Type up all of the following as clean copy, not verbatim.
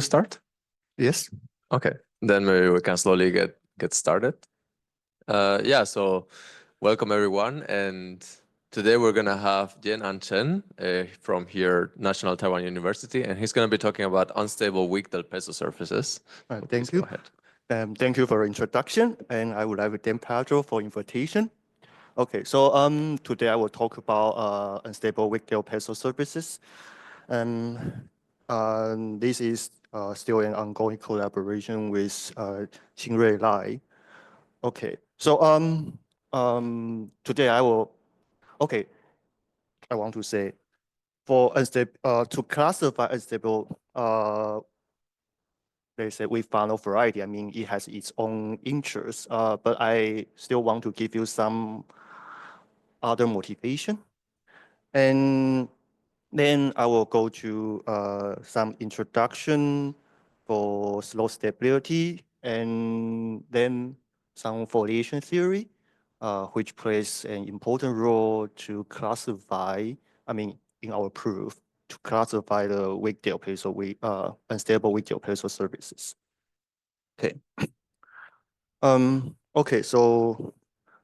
Start? Yes. Okay, then maybe we can slowly get started. So welcome everyone, and today we're gonna have Jian-An Chen from here, National Taiwan University, and he's gonna be talking about unstable weak del peso surfaces. So Thank you. Go ahead. Thank you for the introduction, and I would like to thank Pedro for invitation. Okay, so today I will talk about unstable weak del peso surfaces. This is still an ongoing collaboration with Xingrui Lai. Okay, so today I want to say for unstable to classify unstable they say we follow variety. I mean, it has its own interests, but I still want to give you some other motivation. And then I will go to some introduction for slow stability, and then some foliation theory, which plays an important role to classify, I mean, in our proof, to classify the weak del peso, unstable weak del peso surfaces. Okay. Okay, so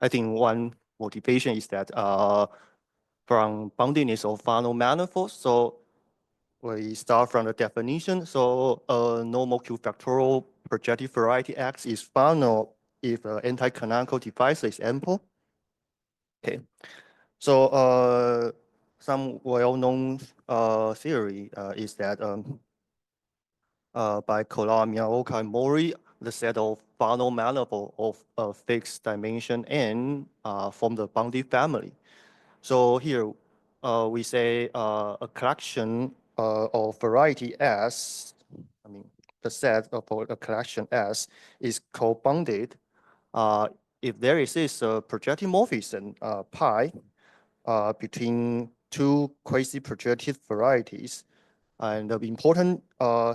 I think one motivation is that from boundedness of Fano manifold. So we start from the definition. So normal Q factorial projective variety X is Fano if anti-canonical divisor is ample. Okay. So some well-known theory is that by Kolar, Miyaoka, and Mori, the set of Fano manifold of a fixed dimension n from the bounded family. So here we say a collection of variety S, I mean, the set of a collection S is co-bounded if there exists a projective morphism pi between two quasi-projective varieties. And the important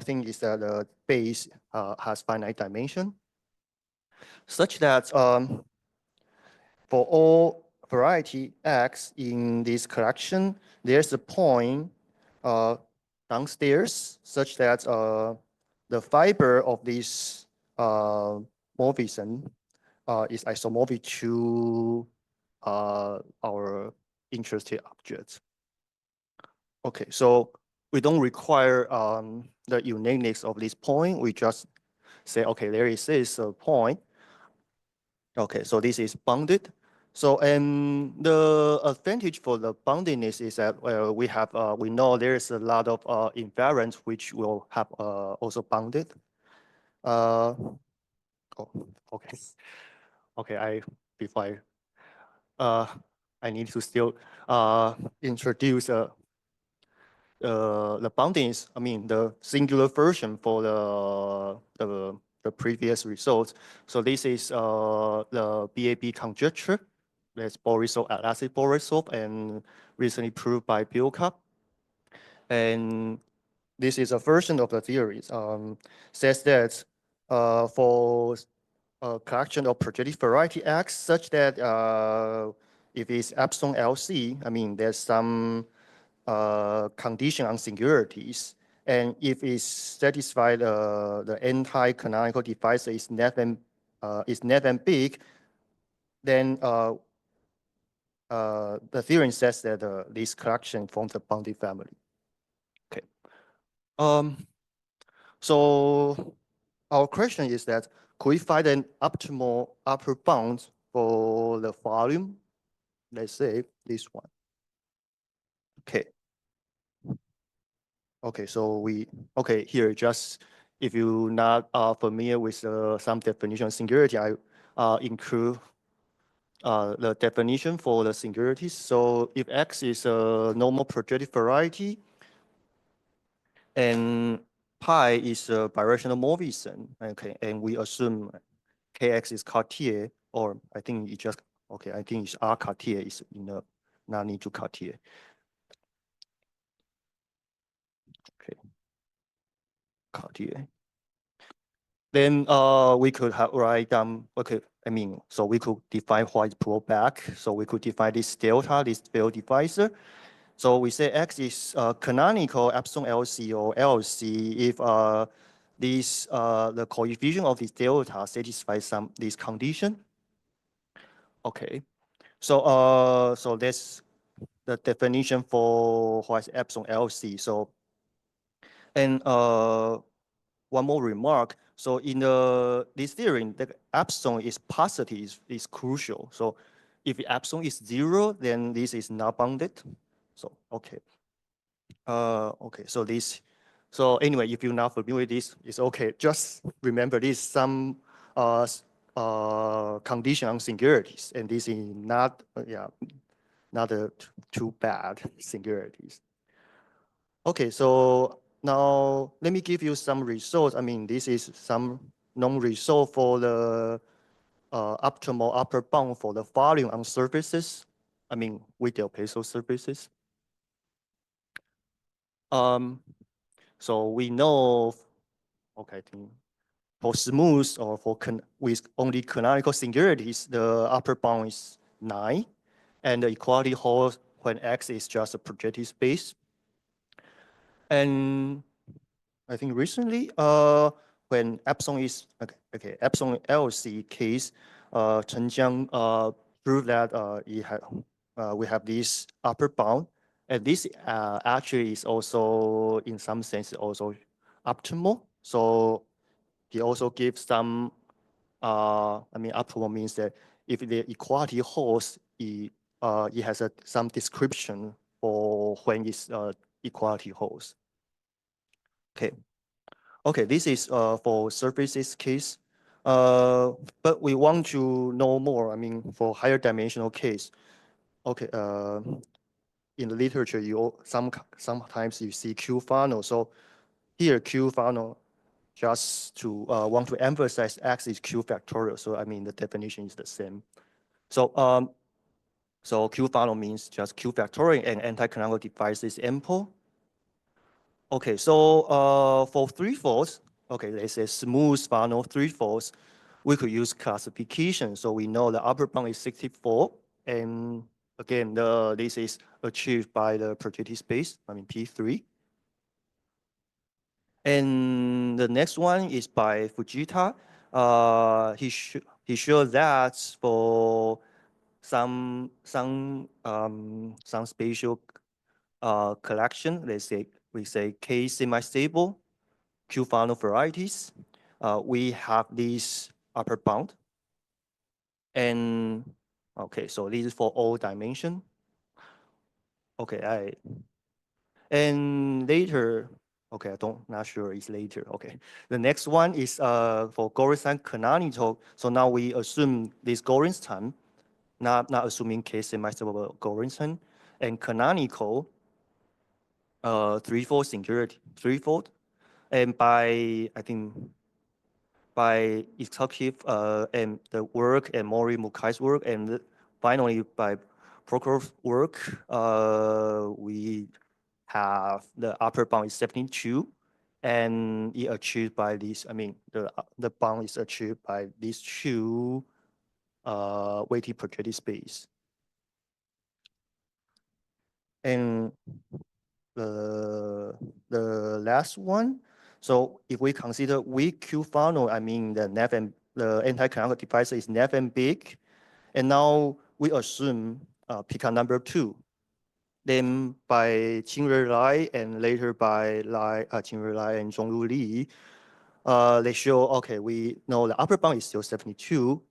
thing is that the base has finite dimension, such that for all variety X in this collection, there's a point downstairs such that the fiber of this morphism is isomorphic to our interested objects. Okay, so we don't require the uniqueness of this point. We just say, okay, there is this point. Okay, so this is bounded. So the advantage for the boundedness is that we know there is a lot of invariants which will have also bounded. Oh, okay. Okay, before I need to still introduce the boundings, I mean the singular version for the previous results. So this is the BAB conjecture. That's Borisov, Atlassic Borisov, and recently proved by Bilkop. And this is a version of the theories. Says that for a collection of projective variety X such that if it's epsilon LC, I mean there's some condition on singularities, and if it's satisfied the anti-canonical divisor is net and big, then the theorem says that this collection forms a bounded family. Okay. So our question is that could we find an optimal upper bound for the volume? Let's say this one. Okay. Okay, so here just if you're not familiar with some definition of singularity, I include the definition for the singularities. So if X is a normal projective variety and pi is a birational morphism, okay, and we assume Kx is Cartier, or I think it's R Cartier is enough, not need to Cartier. Okay, Cartier. Then we could write down, so we could define white pullback. So we could define this delta, this field divisor. So we say X is canonical epsilon LC or LC if this the coefficient of this delta satisfies this condition. Okay, so so that's the definition for what is epsilon LC. So and one more remark. So in this theory, the epsilon is positive is crucial. So if epsilon is 0, then this is not bounded. So okay. Okay, so this, so anyway, if you're not familiar with this, it's okay. Just remember this some condition on singularities, and this is not not too bad singularities. Okay, so now let me give you some results. I mean, this is some known result for the optimal upper bound for the volume on surfaces. I mean, with the Peso surfaces. So we know, okay, I think for smooth or for with only canonical singularities, the upper bound is 9, and the equality holds when X is just a projective space. And I think recently, when epsilon is okay, epsilon LC case, Chen Jiang proved that we have this upper bound, and this actually is also in some sense also optimal. So he also gives some. I mean, optimal means that if the equality holds, it has some description for when its equality holds. Okay. Okay, this is for surfaces case. But we want to know more. I mean, for higher dimensional case. Okay. In the literature, you sometimes you see Q funnel. So here Q funnel, just to want to emphasize X is Q factorial. So I mean the definition is the same. So so Q funnel means just Q factorial and anti-canonical device is ample. Okay, so for three-folds, okay, let's say smooth funnel three-folds, we could use classification. So we know the upper bound is 64, and again, this is achieved by the projective space, I mean P3. And the next one is by Fujita. He showed that for some spatial collection, let's say we say K semi-stable Q funnel varieties, we have this upper bound. And okay, so this is for all dimension. Okay, and later, okay, not sure it's later. Okay, the next one is for Gorenstein canonical. So now we assume this Gorenstein, not assuming K semi-stable Gorenstein, and canonical threefold singularity, threefold, and by I think by Itzhakov and the work and Mori Mukai's work, and finally by Prokhorov's work, we have the upper bound is 72, and it achieved by this. I mean, the bound is achieved by these two weighted projective space. And the last one, so if we consider weak Q funnel, I mean the anti-canonical device is nav and big, and now we assume Picard number 2. Then by Qingrui Lai and later by Qingrui Lai and Zhonglu Li, they show, okay, we know the upper bound is still 72,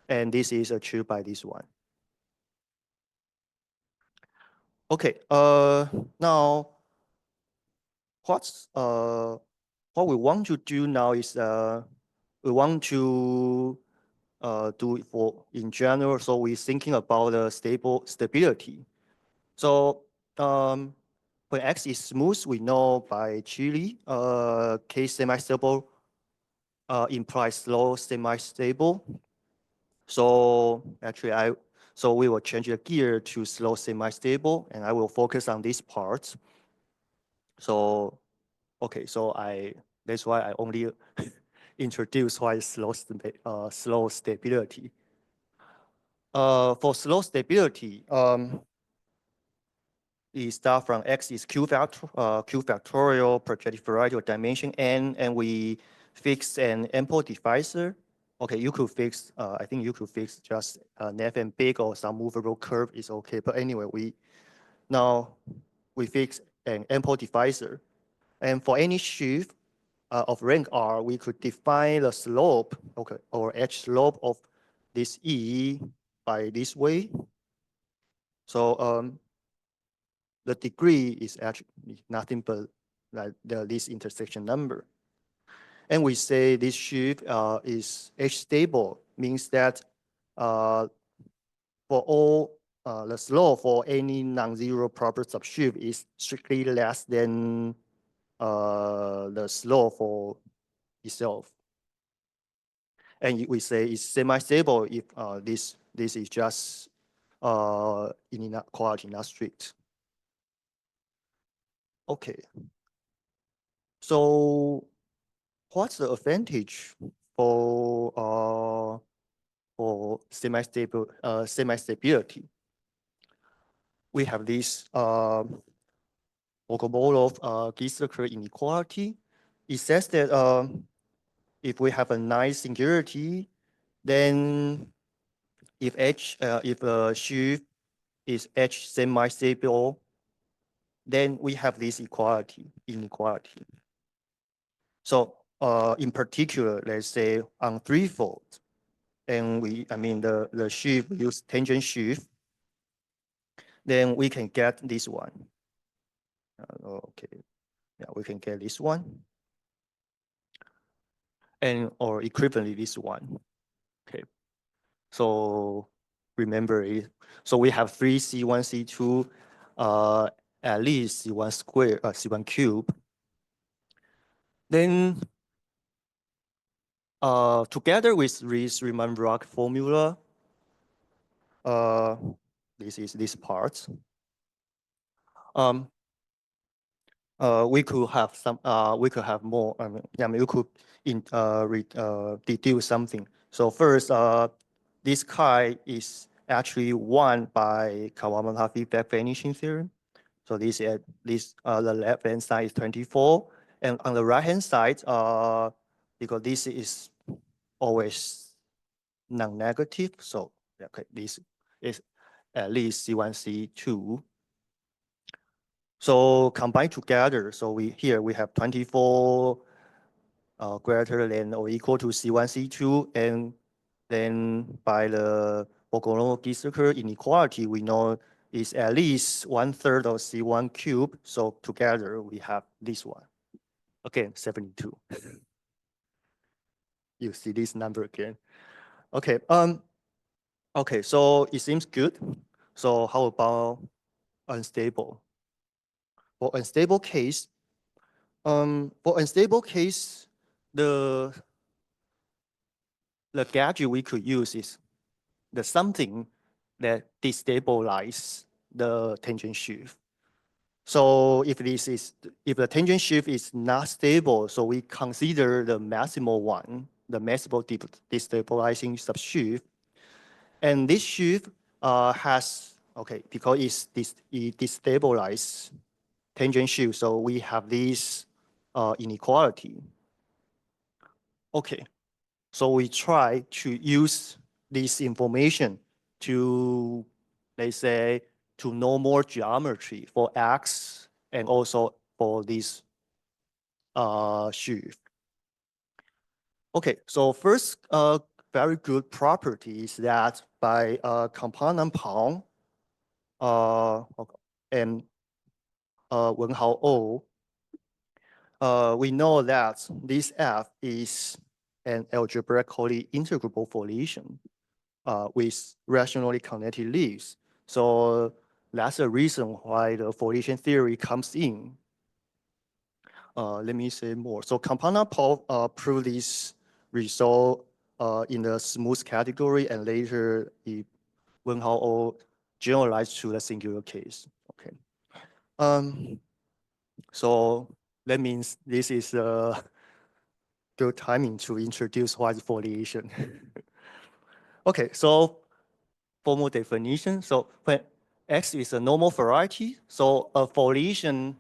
and this is achieved by this one. Okay, now what we want to do now is we want to do it for in general. So we're thinking about the stability. So when X is smooth, we know by Chile, K semi-stable implies slow semi-stable. So actually so we will change the gear to slow semi-stable, and I will focus on this part. So okay, so that's why I only introduce why slow stability. For slow stability, we start from X is Q factorial projective variety or dimension n, and we fix an ample divisor. Okay, you could fix, I think you could fix just nav and big or some movable curve is okay. But anyway, now we fix an ample divisor. And for any sheaf of rank R, we could define the slope, okay, or H slope of this E by this way. So the degree is actually nothing but like this intersection number. And we say this sheaf is H stable, means that for all the slope for any non-zero proper subsheaf is strictly less than the slope for itself. And we say it's semi-stable if this is just inequality, not strict. Okay. So what's the advantage for semi-stability? We have this Bogomolov-Giesecke inequality. It says that if we have a nice singularity, then if a sheaf is H semi-stable, then we have this inequality. So in particular, let's say on threefold, and the sheaf use tangent sheaf, then we can get this one. Okay, yeah, we can get this one, and or equivalently this one. Okay, so remember it. So we have 3 C1, C2, at least C1 square, C1 cube. Then together with this Riemann-Roch formula, this is this part. We could have some. We could have more. You could deduce something. So first, this chi is actually 1 by Kawamata feedback vanishing theorem. So this the left hand side is 24, and on the right hand side, because this is always non-negative, so okay, this is at least C1, C2. So combined together, so we have 24 greater than or equal to C1, C2, and then by the Bogomolov-Giesecke inequality, we know is at least 1/3 of C1 cube. So together we have this one. Again, 72. You see this number again. Okay. Okay, so it seems good. So how about unstable? For unstable case, the gadget we could use is the something that destabilize the tangent sheaf. So if the tangent sheaf is not stable, so we consider the maximal one, the maximal destabilizing subsheaf. And this sheaf has, okay, because it destabilizes tangent sheaf, so we have this inequality. Okay, so we try to use this information to, let's say, to know more geometry for X and also for this sheaf. Okay, so first very good property is that by component Pang and Wenhao O, we know that this F is an algebraically integrable foliation with rationally connected leaves. So that's the reason why the foliation theory comes in. Let me say more. So component proved this result in the smooth category, and later it Wenhao O generalized to the singular case. Okay. So that means this is a good timing to introduce what is foliation. Okay, so formal definition. So when X is a normal variety, so a foliation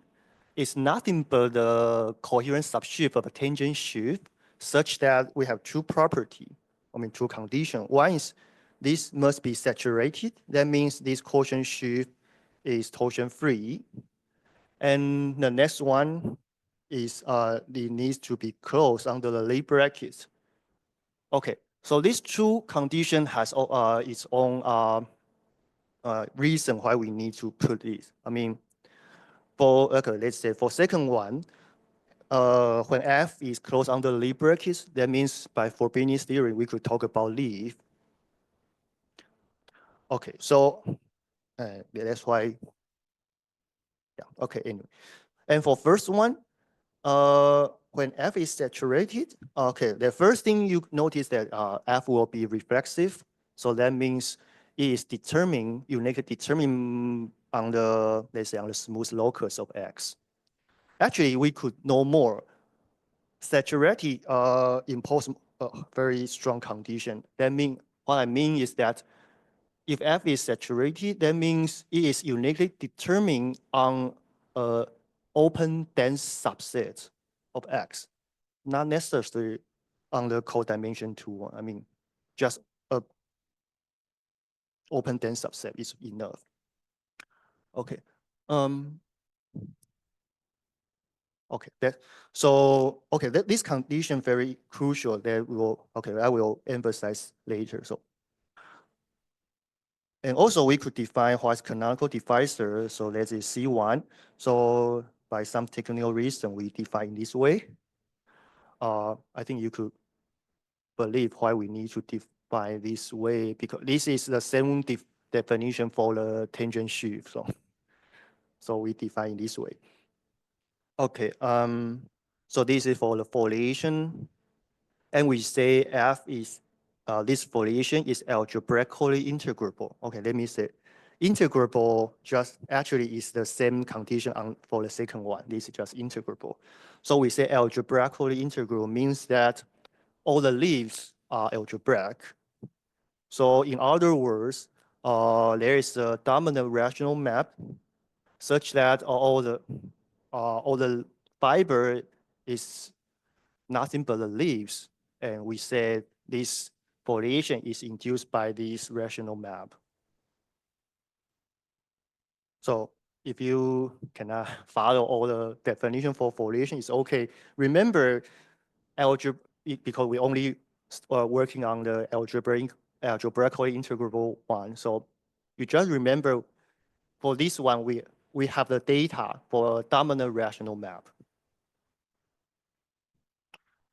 is nothing but the coherent subshift of a tangent shift such that we have two property, two condition. One is this must be saturated. That means this quotient shift is torsion free. And the next one is it needs to be closed under the Lie brackets. Okay, so these two condition has its own reason why we need to put this. Let's say for second one, when F is closed under the Lie brackets, that means by Frobenius theory, we could talk about leaf. Okay, so that's why, yeah, okay, anyway. And for first one, when F is saturated, okay, the first thing you notice that F will be reflexive. So that means it is determined, uniquely determined on the, let's say, on the smooth locus of X. Actually, we could know more. Saturated impose a very strong condition. That means, what I mean is that if F is saturated, that means it is uniquely determined on an open dense subset of X, not necessarily on the codimension 2 one. Just a open dense subset is enough. Okay. Okay. This condition very crucial that I will emphasize later. And also we could define what's canonical divisor. So that is C1. So by some technical reason, we define this way. I think you could believe why we need to define this way, because this is the same definition for the tangent shift. So we define this way. Okay, so this is for the foliation. And we say F is, this foliation is algebraically integrable. Okay, let me say, integrable just actually is the same condition for the second one. This is just integrable. So we say algebraically integral means that all the leaves are algebraic. So in other words, there is a dominant rational map such that all the fiber is nothing but the leaves. And we said this foliation is induced by this rational map. So if you cannot follow all the definition for foliation, it's okay. Remember, because we only working on the algebraically integrable one. So you just remember for this one, we have the data for a dominant rational map.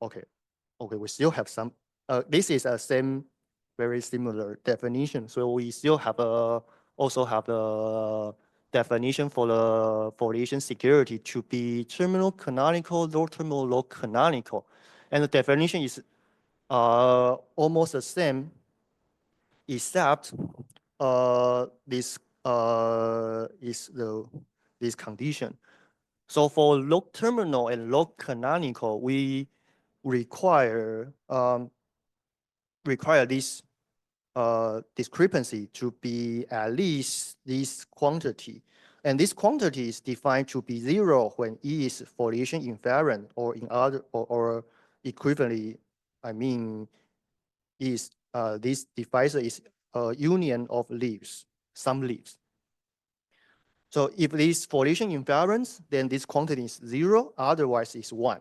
Okay, we still have some, this is a same, very similar definition. So we still have also have the definition for the foliation security to be terminal canonical, low terminal, low canonical. And the definition is almost the same, except this is this condition. So for log terminal and log canonical, we require this discrepancy to be at least this quantity. And this quantity is defined to be 0 when E is foliation invariant, or in other or equivalently, is this divisor is a union of leaves, some leaves. So if this foliation invariant, then this quantity is 0, otherwise it's 1.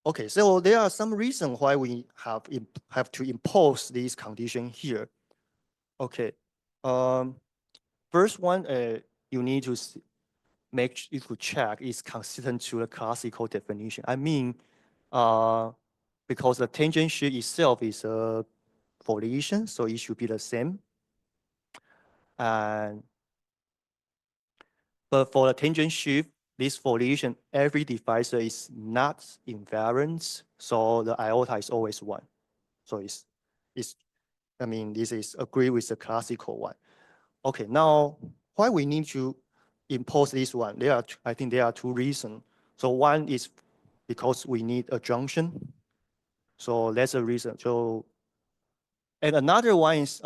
Okay, so there are some reasons why we have to impose this condition here. Okay, first one, you need to check is consistent to the classical definition. Because the tangent shift itself is a foliation, so it should be the same. But for the tangent shift, this foliation, every divisor is not invariant, so the iota is always 1. So this is agree with the classical one. Okay, now why we need to impose this one? I think there are two reasons. So one is because we need a junction. So that's a reason. And another one is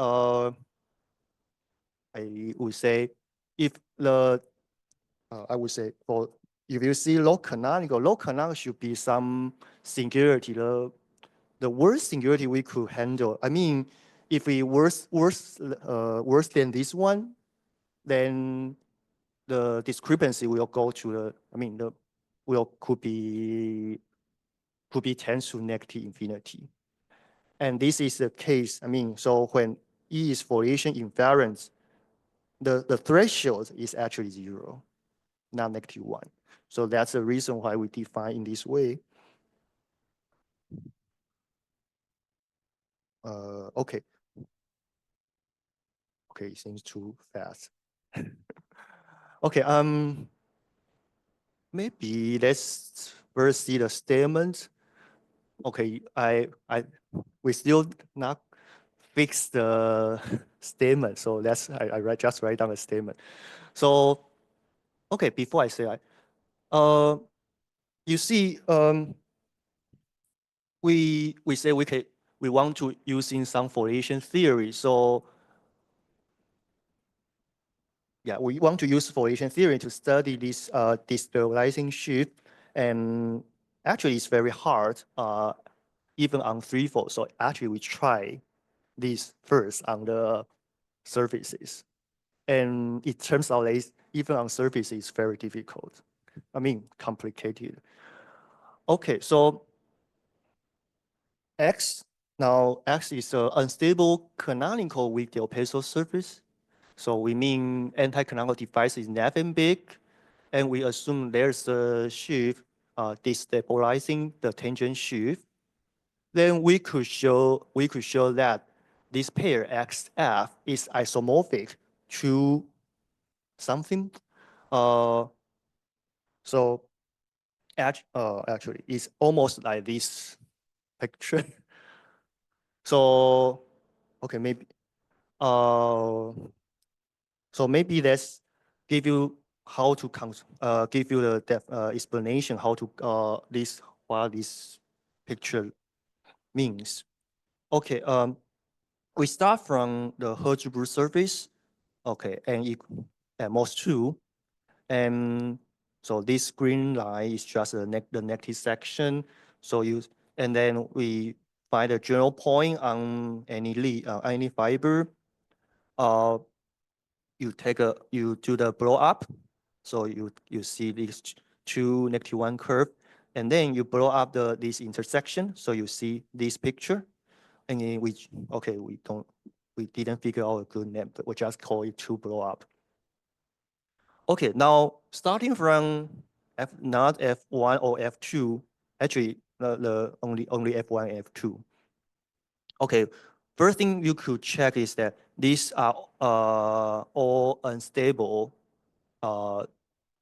I would say if the, I would say for, if you see low canonical should be some singularity. The worst singularity we could handle. I mean, if we worse than this one, then the discrepancy will go to the, I mean, could be tends to negative infinity. And this is the case, I mean, so when E is Fourier invariant, the threshold is actually 0, not -1. So that's the reason why we define in this way. Okay. Okay, it seems too fast. Okay, maybe let's first see the statement. Okay, we still not fix the statement, so that's just write down the statement. So, okay, before I say, you see, we say we want to using some Fourier theory. So, yeah, we want to use Fourier theory to study this destabilizing shift, and actually it's very hard, even on threefold. So actually we try this first on the surfaces, and it turns out that even on surfaces it's very difficult. I mean, complicated. Okay, so X, now X is an unstable canonical weak de Peso surface. So we mean anti-canonical device is nothing big, and we assume there's a shift destabilizing the tangent shift. Then we could show that this pair XF is isomorphic to something. So actually, it's almost like this picture. So okay, maybe so maybe let's give you how to give you the explanation how to what this picture means. Okay, we start from the Hertzsprung surface. Okay, and at most 2, and so this green line is just the negative section. So and then we find a general point on any fiber. You do the blow up. So you see these 2 -1 curve, and then you blow up this intersection. So you see this picture, and then we didn't figure out a good name, but we just call it 2 blow up. Okay, now starting from not F1 or F2, actually the only F1 and F2. Okay, first thing you could check is that these are all unstable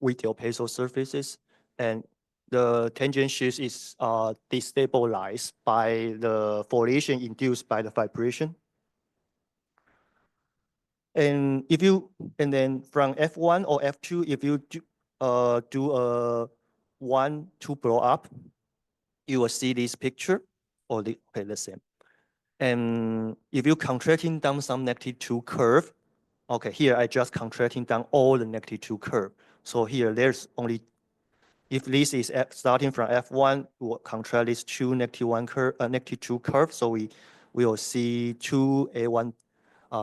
weak de Peso surfaces, and the tangent shift is destabilized by the foliation induced by the vibration. And then from F1 or F2, if you do a 1-2 blow up, you will see this picture or okay, the same. And if you contracting down some -2 curve, okay, here I just contracting down all the -2 curve. So here there's only, if this is starting from F1, we'll contract these 2 -1 curve, -2 curve. So we will see 2 A1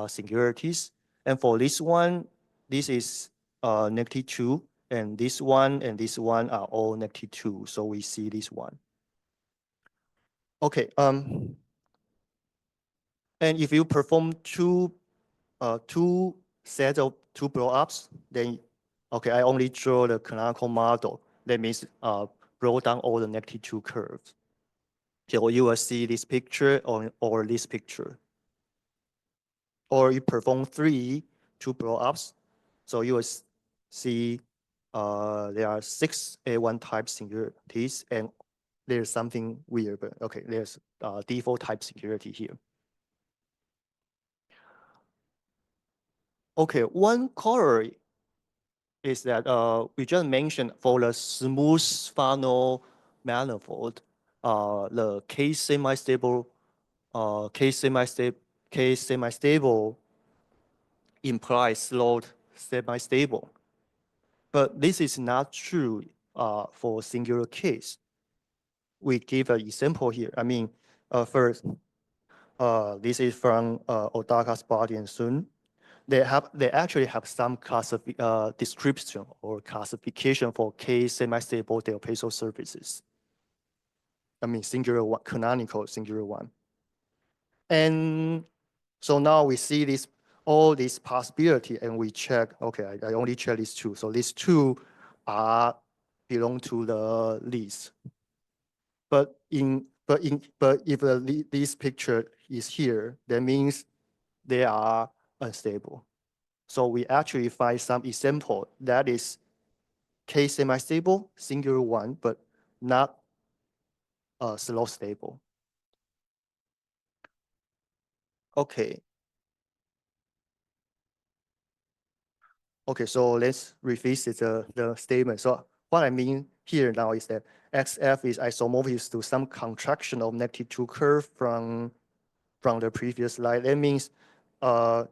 singularities. And for this one, this is -2, and this one are all -2. So we see this one. Okay. And if you perform two sets of 2 blow-ups, then okay, I only draw the canonical model. That means blow down all the -2 curves. So you will see this picture or this picture. Or you perform 3 2 blow-ups, so you will see there are 6 A1 type singularities, and there's something weird, but okay, there's default type singularity here. Okay, one corollary is that we just mentioned for the smooth Fano manifold, the K semi-stable implies slowed semi-stable. But this is not true for singular case. We give an example here. I mean, first, this is from Odaka, Sparty, and Sun. They actually have some description or classification for K semi-stable Del Peso surfaces. I mean, singular one, canonical singular one. And so now we see this all this possibility, and we check. Okay, I only check these two. So these two are belong to the list. But if this picture is here, that means they are unstable. So we actually find some example that is K semi-stable, singular one, but not slow stable. Okay. Okay, so let's revisit the statement. So what I mean here now is that XF is isomorphic to some contraction of -2 curve from the previous slide. That means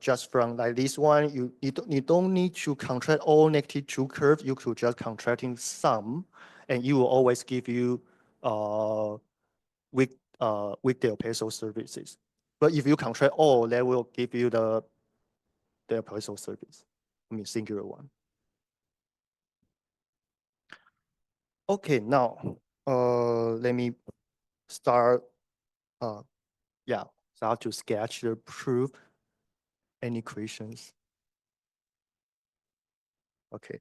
just from like this one, you don't need to contract all -2 curve. You could just contracting some, and you will always give you weak Del Peso services. But if you contract all, that will give you the Del Peso service. I mean singular one. Okay, now let me start. Start to sketch the proof. Any questions? Okay.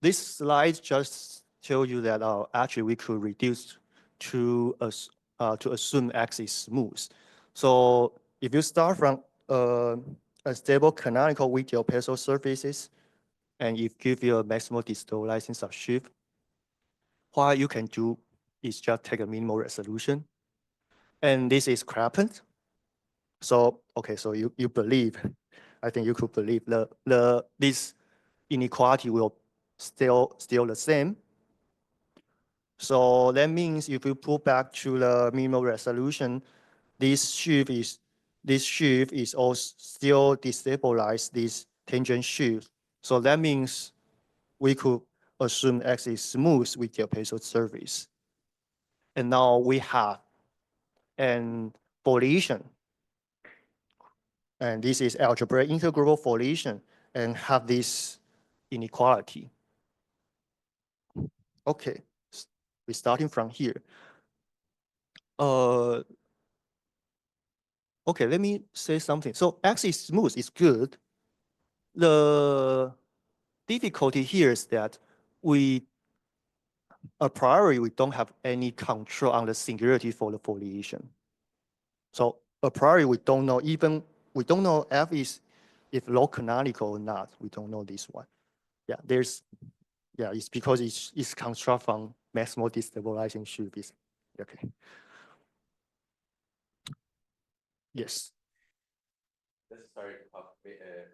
This slide just tell you that actually we could reduce to assume X is smooth. So if you start from a stable canonical with Del Peso surfaces, and if give you a maximal destabilizing subshift, what you can do is just take a minimal resolution. And this is Clapant. So, okay, so you believe, I think you could believe this inequality will still the same. So that means if you pull back to the minimal resolution, this shift is also still destabilize this tangent shift. So that means we could assume X is smooth with the Peso surface. And now we have an foliation. And this is algebraic integrable foliation and have this inequality. Okay, we're starting from here. Okay, let me say something. So X is smooth, is good. The difficulty here is that a priori, we don't have any control on the singularity for the foliation. So a priori, we don't know F is if low canonical or not. We don't know this one. Yeah, it's because it's construct from maximal destabilizing shift. Okay. Yes. This is starting to have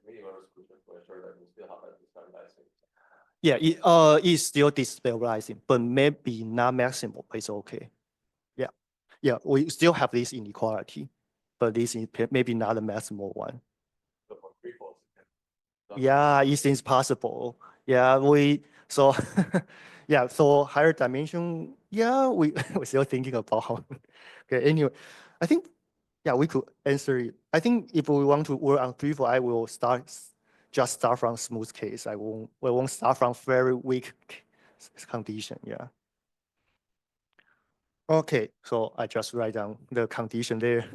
minimal resolution to ensure that we still have a destabilizing. Yeah, it's still destabilizing, but maybe not maximal, but it's okay. Yeah, we still have this inequality, but this is maybe not a maximal one. So for free falls. Yeah, it seems possible. Yeah, so yeah, so higher dimension, yeah, we're still thinking about how. Okay, anyway, I think, yeah, we could answer it. I think if we want to work on 3, 4, I will just start from smooth case. We won't start from very weak condition, yeah. Okay, so I just write down the condition there.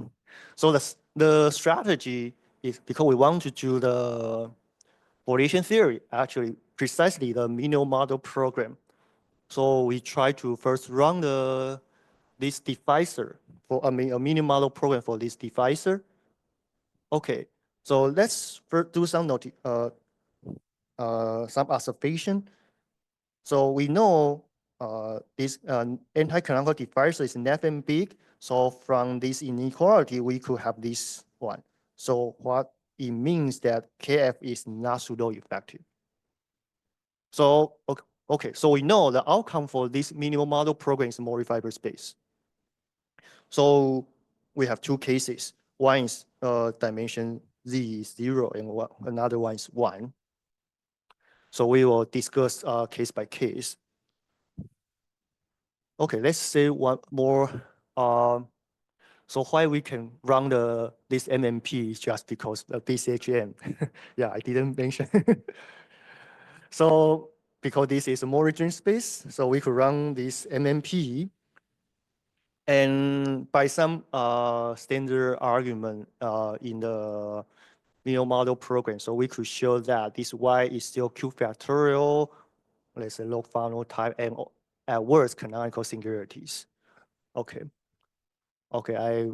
So the strategy is because we want to do the foliation theory, actually precisely the minimal model program. So we try to first run this divisor a minimal model program for this divisor. Okay, so let's first do some observation. So we know this anti-canonical divisor is nothing big. So from this inequality, we could have this one. So what it means that KF is not pseudo-effective. So, okay, so we know the outcome for this minimal model program is Mori fiber space. So we have two cases. one is dimension z is 0 and another one is 1. So we will discuss case by case. Okay, let's say one more. So why we can run this MMP is just because of BCHM. Yeah, I didn't mention. So because this is a more region space, so we could run this MMP. And by some standard argument in the Neo model program, so we could show that this Y is still Q factorial, let's say log funnel type, and at worst canonical singularities. Okay. Okay,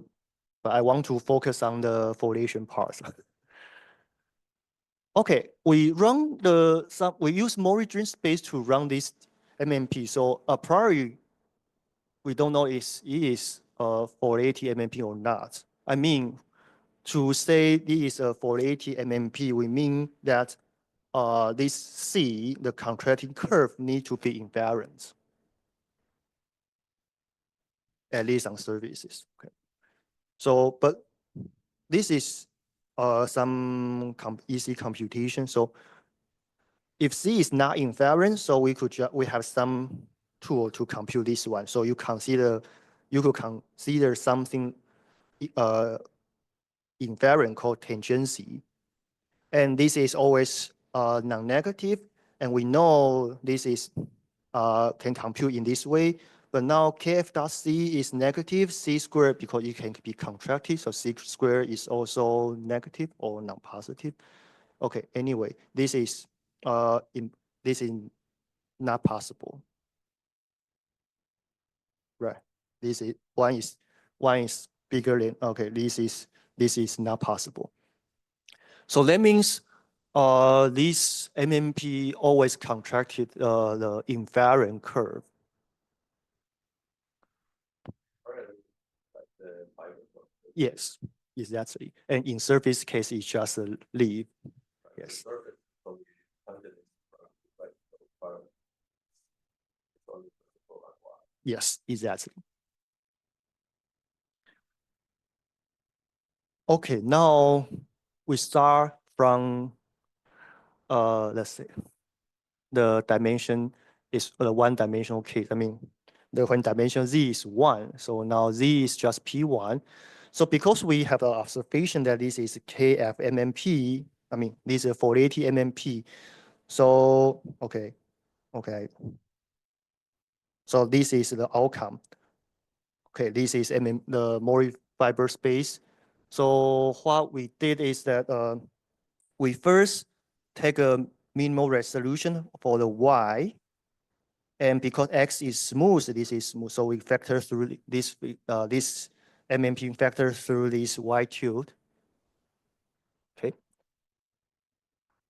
but I want to focus on the foliation part. Okay, we use Morris space to run this MMP. So a priori, we don't know if it is a 480 MMP or not. I mean, to say this is a 480 MMP, we mean that this C, the contracting curve, need to be invariant, at least on services. Okay. So, but this is some easy computation. So if C is not invariant, so we have some tool to compute this one. So you could consider something invariant called tangency, and this is always non-negative, and we know this is can compute in this way. But now kf.c is negative, c squared, because it can be contracted, so c squared is also negative or non-positive. Okay, anyway, this is not possible. Right. This is one is bigger than, okay, this is not possible. So that means this MMP always contracted the invariant curve. Yes, exactly. And in surface case, it's just a leaf. Yes. Yes, exactly. Okay, now we start from let's say the dimension is a one-dimensional case. I mean, when dimension z is 1, so now z is just p1. So because we have an observation that this is kf MMP, I mean, this is 480 MMP. So, okay. So this is the outcome. Okay, this is the Mori fiber space. So what we did is that we first take a minimal resolution for the Y, and because X is smooth, this is smooth. So we factor through this MMP factor through this Y cubed. Okay.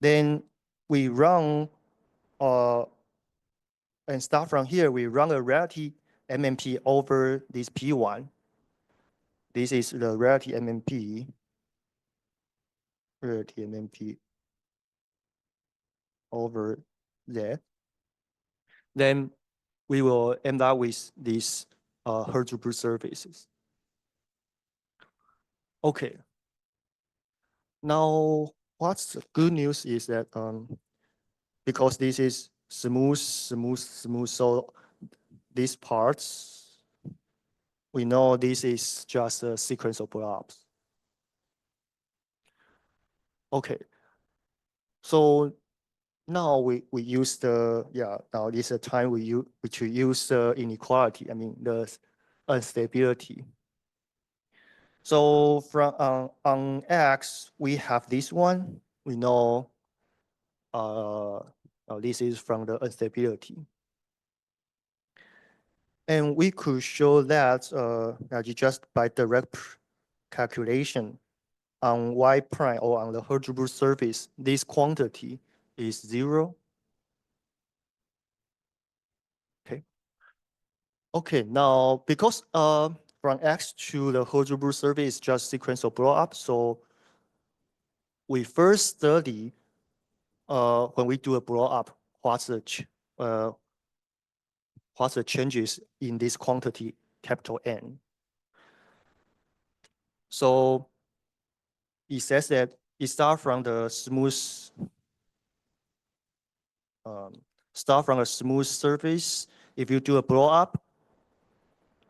Then we run and start from here. We run a reality MMP over this P1. This is the reality MMP. Reality MMP over there. Then we will end up with these Hilbert surfaces. Okay. Now, what's the good news is that because this is smooth, so these parts, we know this is just a sequence of blobs. Okay. So now we use now this is the time we use the inequality, I mean the instability. So from on X, we have this one. We know this is from the instability. And we could show that just by direct calculation on Y prime or on the Hilbert surface, this quantity is 0. Okay. Okay, now because from X to the Hilbert surface is just sequence of blow up, so we first study when we do a blow up, what's the changes in this quantity capital N. So it says that it starts from the smooth, start from a smooth surface. If you do a blow up,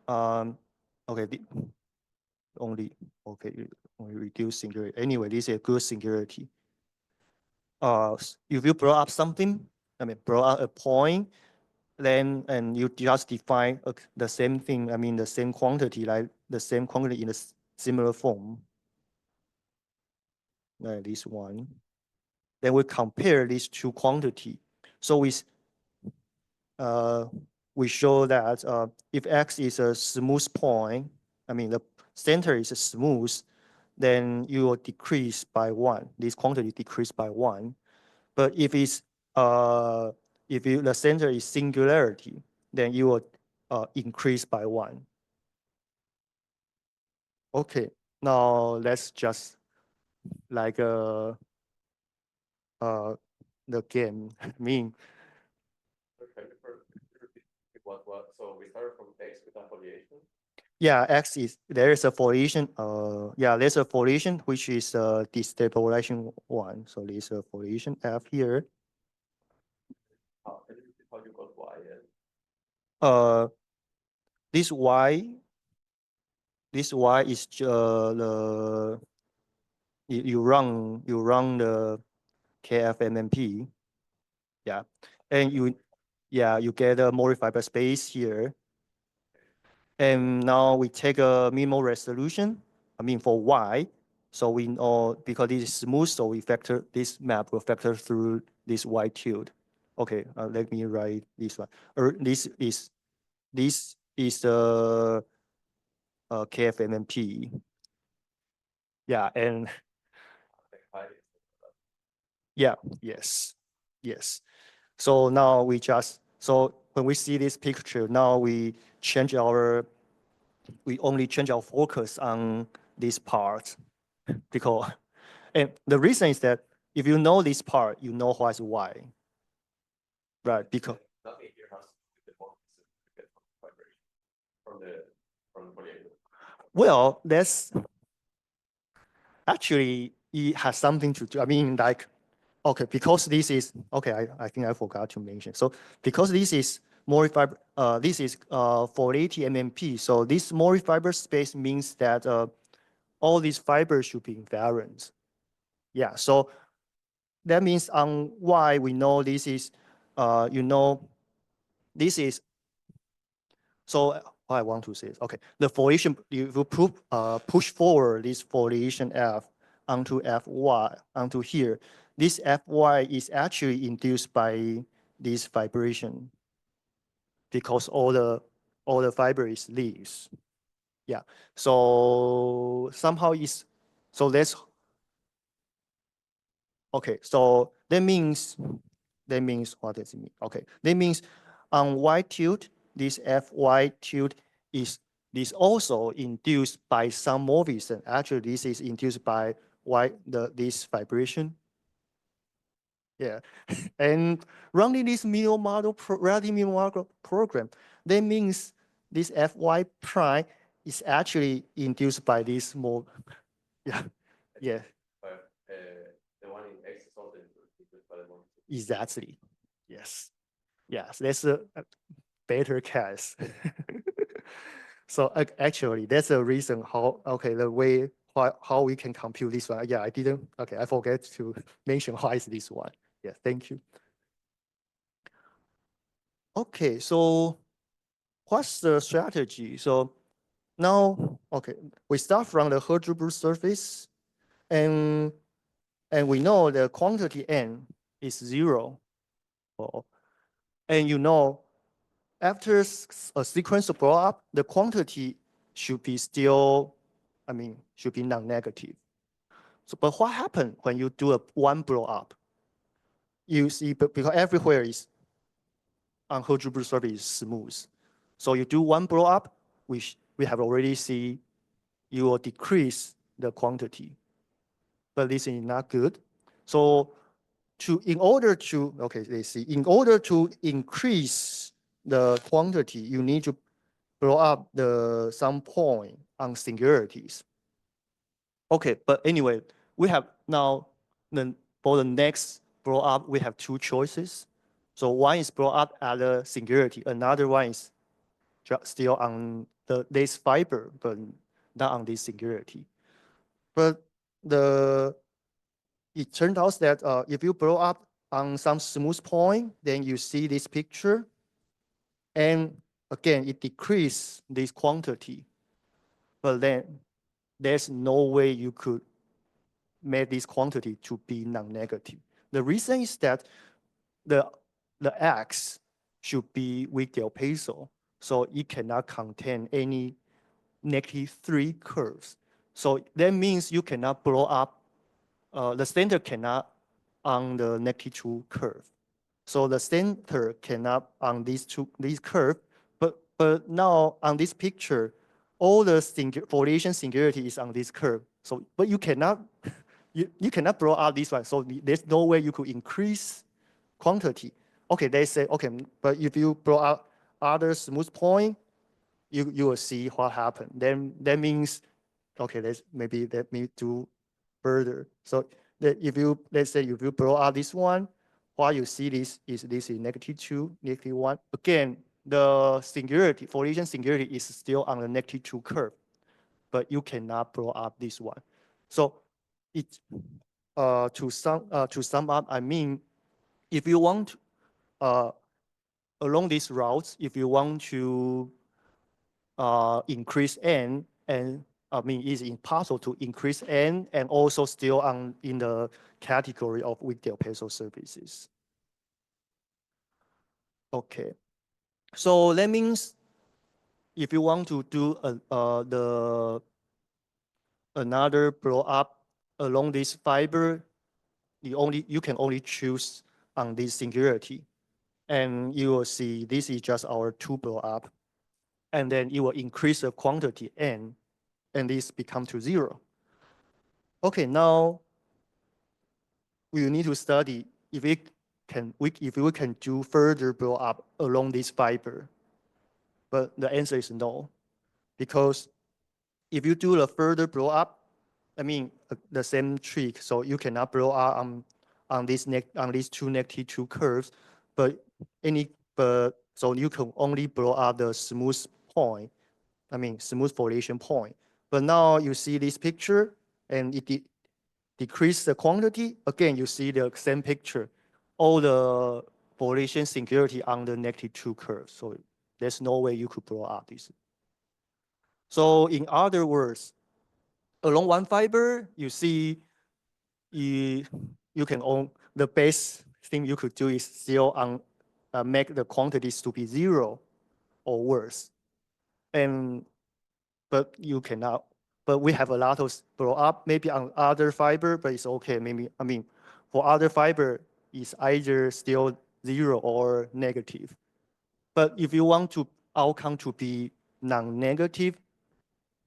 okay, only reduce singularity. Anyway, this is a good singularity. If you blow up something, I mean, blow up a point, then and you just define the same thing. I mean, the same quantity, like the same quantity in a similar form. Like this one. Then we compare these two quantity. So we show that if x is a smooth point, I mean the center is smooth, then you will decrease by 1. This quantity decrease by 1. But if it's the center is singularity, then you will increase by 1. Okay, now let's just like the game. I mean, so we started from x with a foliation. yeah, x is there is a foliation. Yeah, there's a foliation which is destabilization 1. So there's a foliation f here. How you got y? This y is the you run the KFMMP, yeah, and you get a modifiable space here, and now we take a minimal resolution. I mean for y, so we know because this is smooth, so we factor this map will factor through this y tilde. Okay, let me write this one. This is the KFMMP. Yeah, and yeah, yes. So now so when we see this picture, now we only change our focus on this part because, and the reason is that if you know this part, you know what's y, right? Because nothing here has to do with the vibration from the foliation. well, that's actually it has something to do. I mean, like, okay, because this is okay. I think I forgot to mention. So because this is modified, this is 480 mmP. So this modifiable space means that all these fibers should be invariant. Yeah. So that means on Y we know this is, this is. So what I want to say is okay. The foliation, if you push forward this foliation F onto Fy onto here, this Fy is actually induced by this vibration because all the fiber is leaves. Yeah. So somehow so let's okay. So that means what does it mean? Okay. That means on Y tilde, this Fy tilde is also induced by some Morphism. Actually, this is induced by this vibration. Yeah, and running this minimal model relative minimal model program, that means this Fy prime is actually induced by this more. Yeah, yeah. But the one in x is also induced by the one. Exactly. Yes. Yes, that's a better case. So actually, that's the reason the way how we can compute this one. Yeah, I forget to mention why is this one. Yeah, thank you. Okay, so what's the strategy? So now, okay, we start from the Hilbert surface, and we know the quantity n is 0. And after a sequence of blow up, the quantity should be still, should be non-negative. So, but what happened when you do one blow up? You see, because everywhere is on Hilbert surface is smooth. So you do one blow up, which we have already seen, you will decrease the quantity. But this is not good. So in order to increase the quantity, you need to blow up some point on singularities. Okay, but anyway, we have now, for the next blow up, we have two choices. So one is blow up at the singularity, another one is still on this fiber, but not on this singularity. But it turned out that if you blow up on some smooth point, then you see this picture. And again, it decreases this quantity. But then there's no way you could make this quantity to be non-negative. The reason is that the X should be Wigdale Pezzo, so it cannot contain any -3 curves. So that means you cannot blow up, the center cannot on the -2 curve. So the center cannot on these curve, but now on this picture, all the foliation singularity is on this curve. So, but you cannot, you cannot blow out this one. So there's no way you could increase quantity. Okay, they say, okay, but if you blow out other smooth point, you will see what happened. Then that means, okay, let me do further. So that if you, let's say if you blow out this one, what you see this is -2, -1. Again, the singularity, foliation singularity is still on the -2 curve, but you cannot blow up this one. So it to sum up, I mean, if you want along these routes, if you want to increase n, and I mean, it's impossible to increase n and also still in the category of Wigdale Pezzo surfaces. Okay, so that means if you want to do another blow up along this fiber, you can only choose on this singularity, and you will see this is just our 2 blow up, and then it will increase the quantity n, and this become to 0. Okay, now we need to study if we can do further blow up along this fiber. But the answer is no, because if you do a further blow up, I mean the same trick. So you cannot blow up on these two -2 curves, so you can only blow up the smooth point. I mean smooth foliation point. But now you see this picture, and it decrease the quantity. Again, you see the same picture, all the foliation singularity on the -2 curve. So there's no way you could blow up this. So in other words, along one fiber, you see you can own the best thing you could do is still make the quantities to be 0 or worse. But you cannot, but we have a lot of blow up maybe on other fiber, but it's okay. Maybe, I mean, for other fiber, it's either still 0 or negative. But if you want to outcome to be non-negative,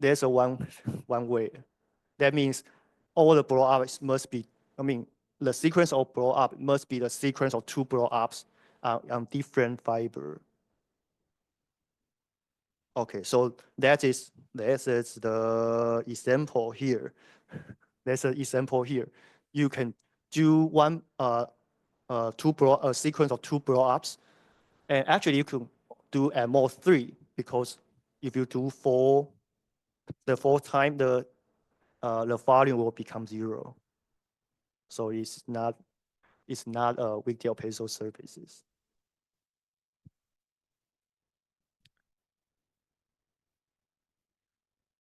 there's a one way. That means all the blow ups must be, I mean, the sequence of blow up must be the sequence of 2 blow ups on different fiber. Okay, so that is the example here. There's an example here. You can do a sequence of 2 blow ups, and actually you can do at most 3, because if you do 4, the 4th time the volume will become 0. So it's not Wigdale Pezzo surfaces.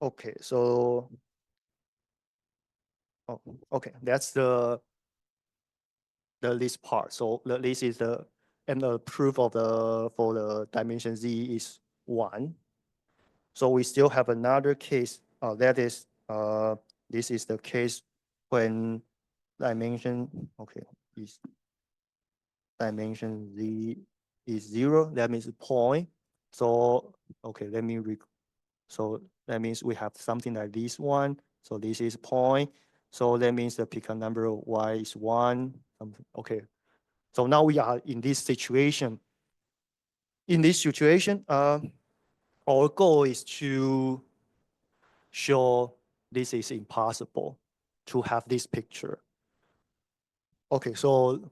Okay, so okay, that's the list part. So the list is and the proof of for the dimension z is 1. So we still have another case. That is this is the case when dimension is dimension z is 0. That means point. So okay, so that means we have something like this one. So this is point. So that means the Picard number of y is 1. Okay. So now we are in this situation. In this situation, our goal is to show this is impossible. to have this picture. Okay, so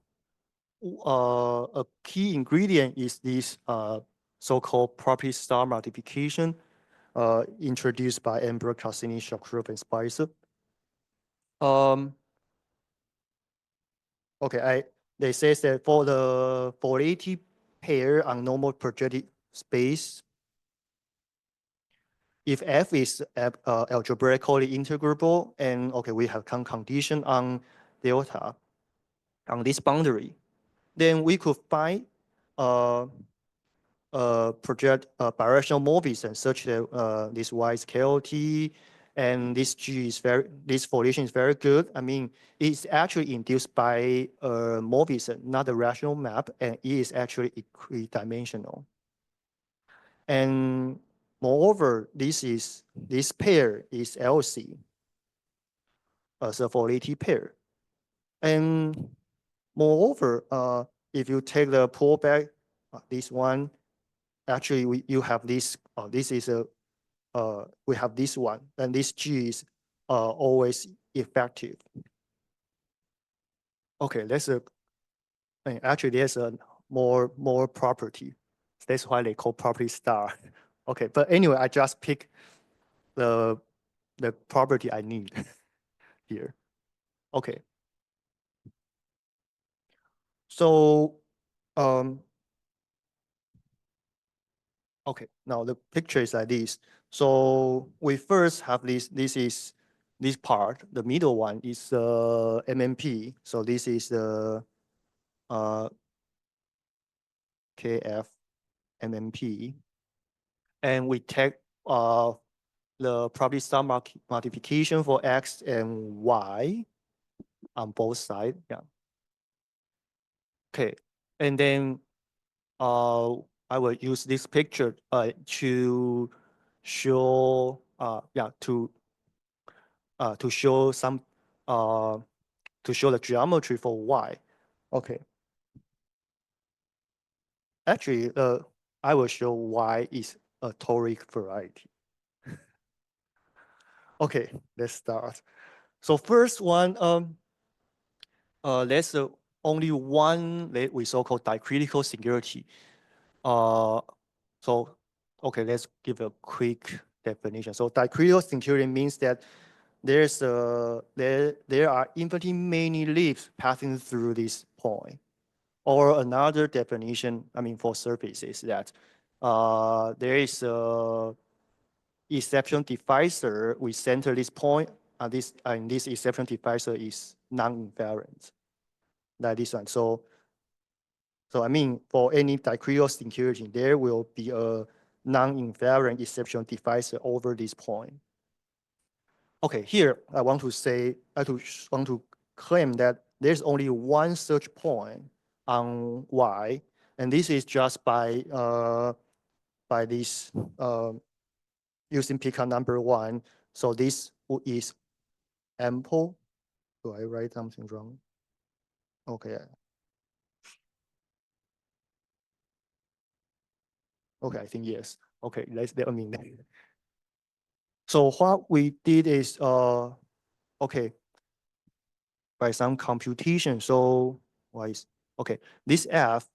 a key ingredient is this so-called property star multiplication introduced by Amber, Cassini, Shapiro, and Spicer. Okay, they say that for the 480 pair on normal projected space, if F is algebraically integrable, and okay, we have some condition on delta on this boundary, then we could find project birational Morphism such that this Y is KLT and this G is this formulation is very good. I mean, it's actually induced by Morphism, not a rational map, and it is actually equidimensional. And moreover, this pair is LC as a 480 pair. And moreover, if you take the pullback, this one, actually you have this. This is a we have this one, and this G is always effective. Okay, actually there's a more property. That's why they call property star. Okay, but anyway, I just pick the property I need here. Okay. So okay, now the picture is like this. So we first have this is this part, the middle one is MMP. So this is the KF MMP. And we take the property star multiplication for X and Y on both sides. Yeah. Okay. And then I will use this picture to show to show some to show the geometry for Y. Okay. Actually, I will show Y is a toric variety. Okay, let's start. So first one, there's only one that we so-called dicritical singularity. So okay, let's give a quick definition. So dicritical singularity means that there are infinitely many leaves passing through this point. Or another definition, I mean, for surfaces that there is a exception divisor. We center this point, and this exception divisor is non-invariant. Like this one. So I mean, for any dicritical singularity, there will be a non-invariant exception divisor over this point. Okay, here I want to claim that there's only one such point on Y, and this is just by this using pickup number 1. So this is ample. Do I write something wrong? Okay. Okay, I think yes. Okay, let's let me. So what we did is okay, by some computation. So why is okay? This F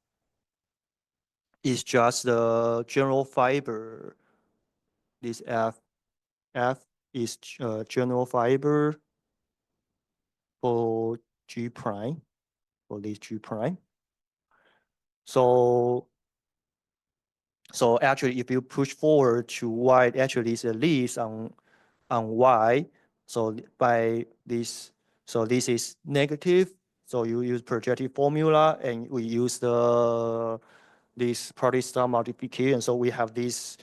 is just the general fiber. This F is general fiber for G prime, for this G prime. So actually, if you push forward to Y, actually it's a least on Y. So by this, so this is negative. So you use projective formula, and we use this property star multiplication. So we have this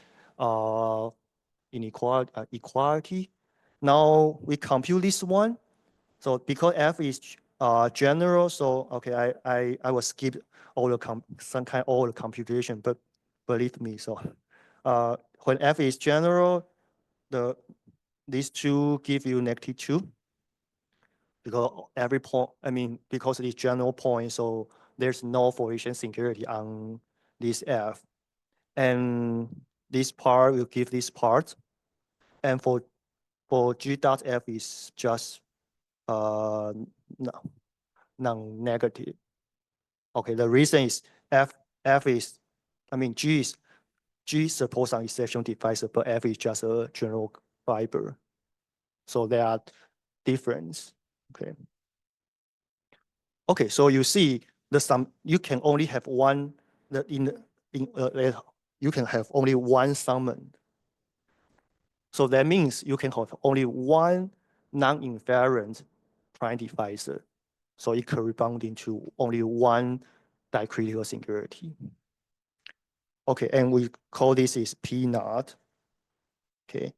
equality. Now we compute this one. So because F is general, so okay, I will skip all the all the computation, but believe me, so when F is general, these two give you -2 because every point, I mean, because it's general point, so there's no Fourier singularity on this F, and this part will give this part, and for G dot F is just no, non-negative. Okay, the reason is F is, I mean, G supports some exception devices, but F is just a general fiber. So there are difference. Okay. Okay, so you see the sum, you can only have one, you can have only one summand. So that means you can have only one non-invariant prime divisor. So it corresponding to only one dicritical singularity. Okay, and we call this is P naught. Okay,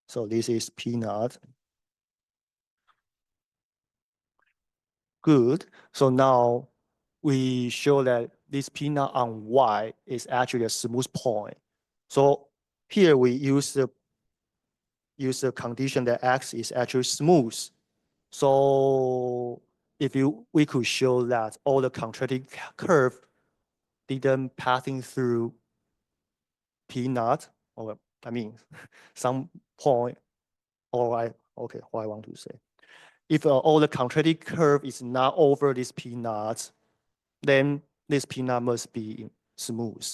so this is P naught. Good. So now we show that this P naught on Y is actually a smooth point. So here we use the condition that X is actually smooth. So if we could show that all the contracting curve didn't passing through P naught, or I mean some point, or what I want to say. If all the contracting curve is not over this P naught, then this P naught must be smooth.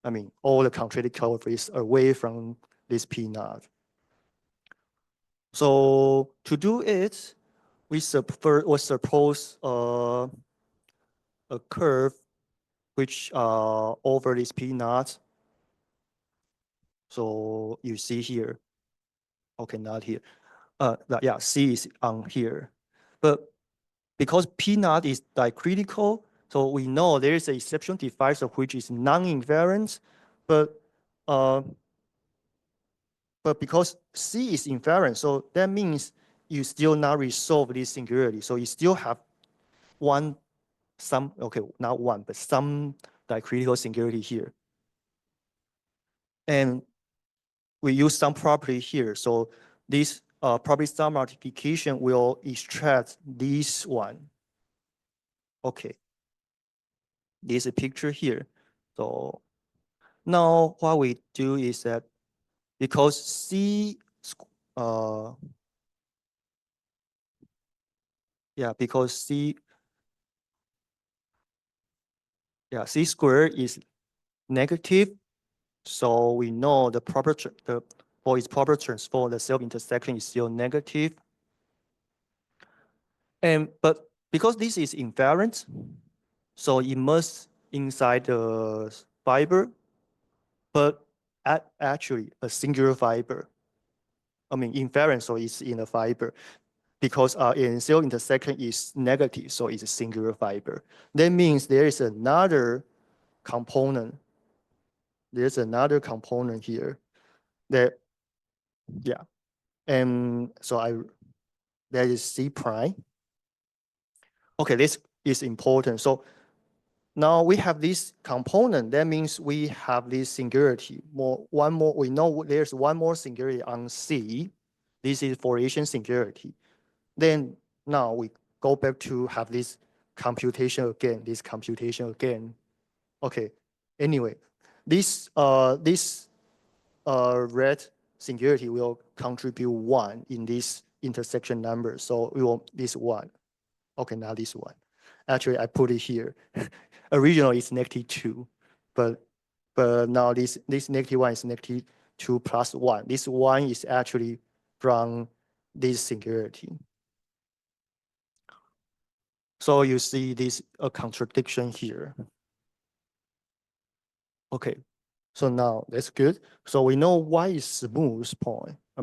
I mean, all the contracting curve is away from this P naught. So to do it, we suppose a curve which over this P naught. So you see here. Okay, not here. Yeah, C is on here. But because P naught is dicritical, so we know there is an exception divisor which is non-invariant, but because C is invariant, so that means you still not resolve this singularity. So you still have not one, but some dicritical singularity here. And we use some property here. So this property sum multiplication will extract this one. Okay. This is a picture here. So now what we do is that because C C squared is negative. So we know the for its proper transform, the self-intersection is still negative. But because this is invariant, so it must inside the fiber, but actually a singular fiber. I mean, invariant, so it's in a fiber. Because in self-intersection is negative, so it's a singular fiber. That means there is another component. There's another component here that, yeah. And so that is C prime. Okay, this is important. So now we have this component. That means we have this singularity. We know there's one more singularity on C. This is Fourier singularity. Then now we go back to have this computation again, Okay, anyway, this red singularity will contribute 1 in this intersection number. So we want this 1. Okay, now this one. Actually, I put it here. Originally it's -2, but now this -1 is -2 plus 1. This 1 is actually from this singularity. So you see this a contradiction here. Okay, so now that's good. So we know Y is smooth point. I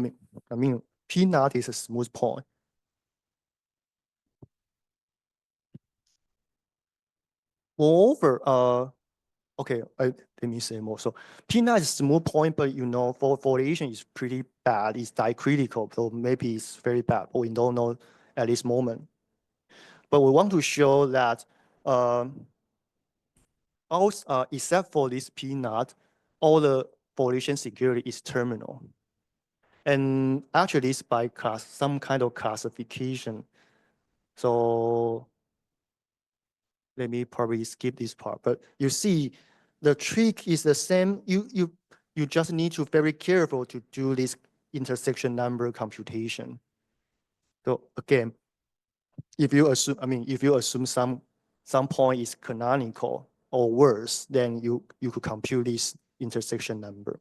mean P naught is a smooth point. Moreover, okay, let me say more. So P naught is smooth point, but you know, foliation is pretty bad. It's dicritical, so maybe it's very bad, but we don't know at this moment. But we want to show that except for this P naught, all the foliation security is terminal. And actually it's by class, some kind of classification. So let me probably skip this part, but you see the trick is the same. You just need to be very careful to do this intersection number computation. So again, if you assume, if you assume some point is canonical or worse, then you could compute this intersection number.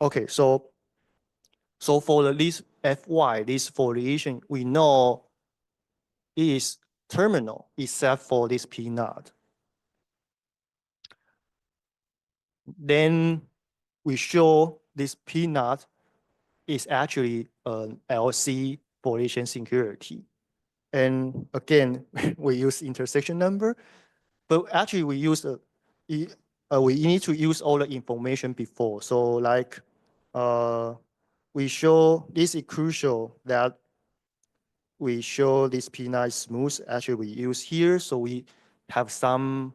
Okay, so for this Fy, this foliation, we know it is terminal except for this P naught. Then we show this P naught is actually an LC foliation singularity. And again, we use intersection number, but actually we use we need to use all the information before. So like we show this is crucial that we show this P9 smooth. Actually we use here, so we have some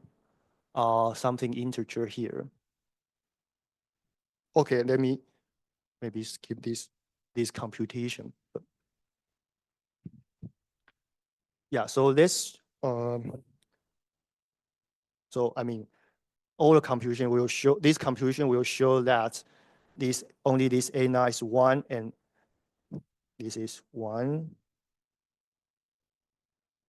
something integer here. Okay, let me maybe skip this computation. Yeah, so this so all the computation will show, this computation will show that this only this A9 is 1 and this is 1